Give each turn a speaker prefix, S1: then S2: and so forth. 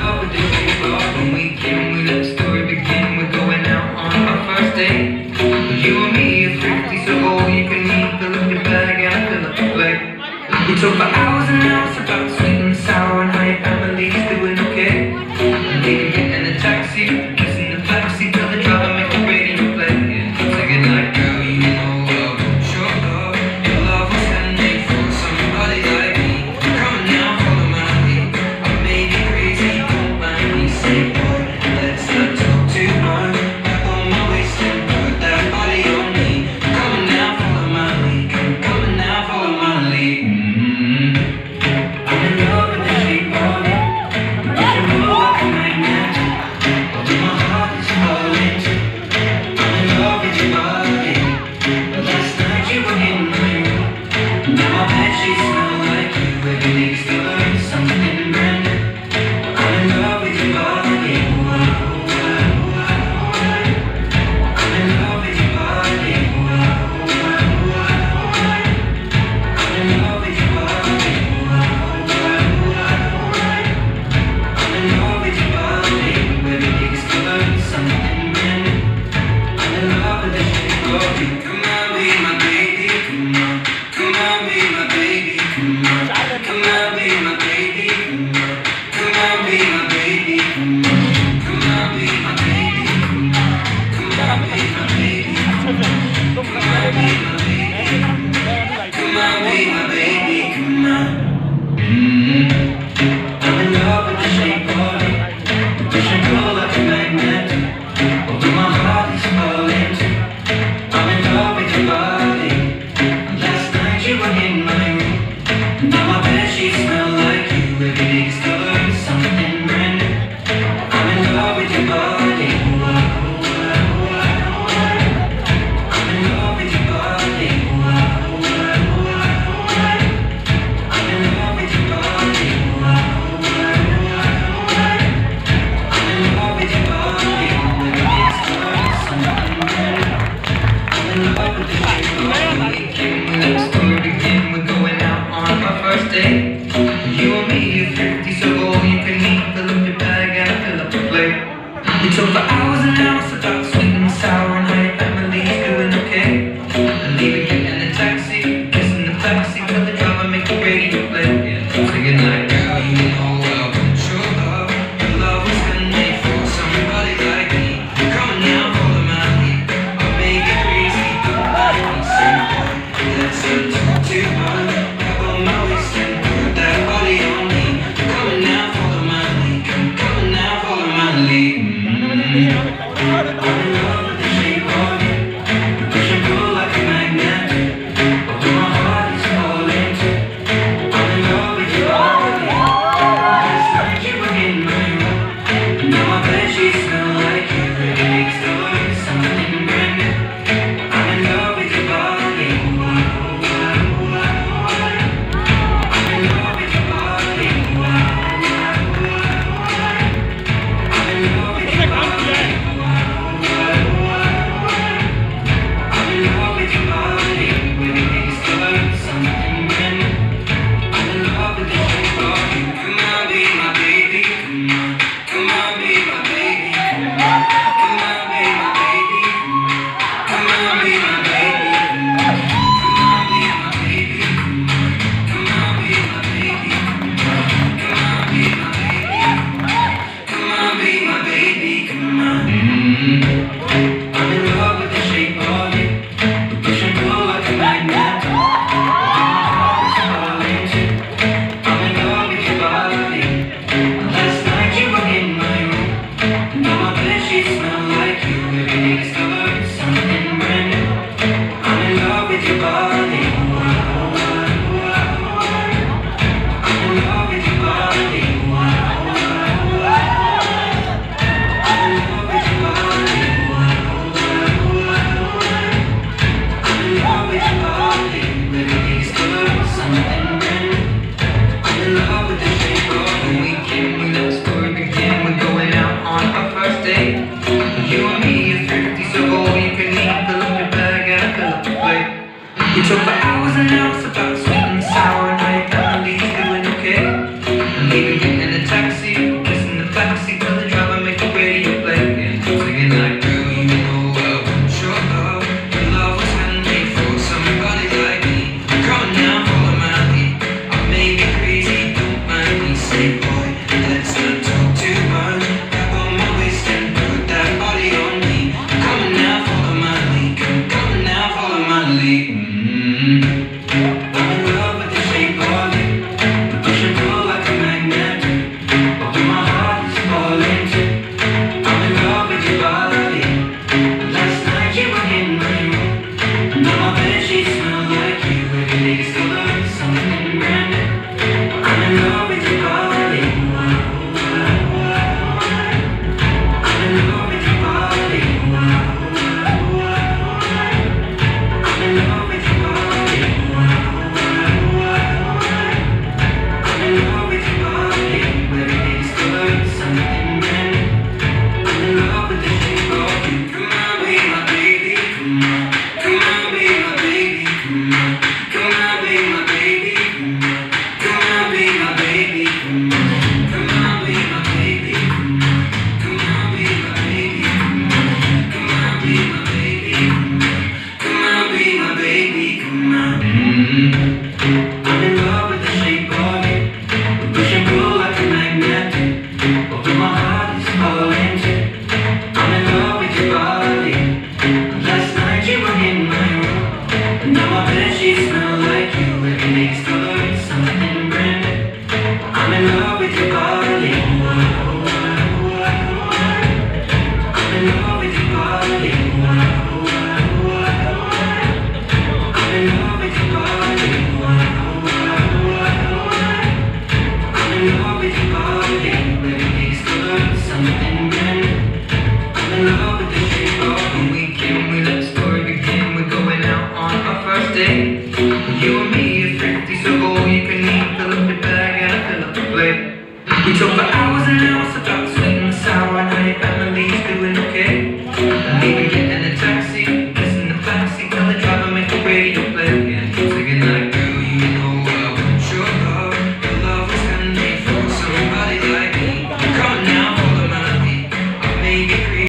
S1: love with the shape of when we came, we let the story begin. We're going out on our first date. You and me are thrifty, so all you can eat. Fill up your bag and I fill up your plate. We talk for hours and hours about sweet and sour and how your family's doing okay. And maybe get in a taxi, kissing the backseat, tell the driver make the radio play. Sing it like, girl, you know sure love, your love was handmade for somebody like me. Come on now, follow my lead. I may be crazy, don't mind me. Say, boy, let's not talk too much. Back on my waist and put that body on me. Come on now, follow my lead. Come on now, follow my lead. I'm in love with the shape of it. You should move like a magnet. Although my heart is falling too. I'm in love with your body. But last night you were in my room. Now my bedsheets smell like you. Every day discovering something brand new. I'm in love with your body. I'm in love with your body. I'm in love with your body. I'm in love with your body. Every day discovering something brand new. I'm in love with the shape of you. Come on, be my baby. Come on, be my baby. Come on, be my baby. Come on, be my baby. Come on, be my baby. Come on, be my baby. Come on, be my baby. Come on, be my baby. Come on. I'm in love with the shape of it. You should go like a magnet. Although my heart is falling too. I'm in love with your body. Last night you were in my room. Now my bedsheets smell like you. Every day discovering something brand new. I'm in love with your body. I'm in love with your body. I'm in love with your body. I'm in love with your body. Every day discovering something brand new. I'm in love with the shape of the weekend. We let the story begin. We're going out on our first date. You and me are thrifty, so all you can eat. Fill up your bag and fill up your plate. We talk for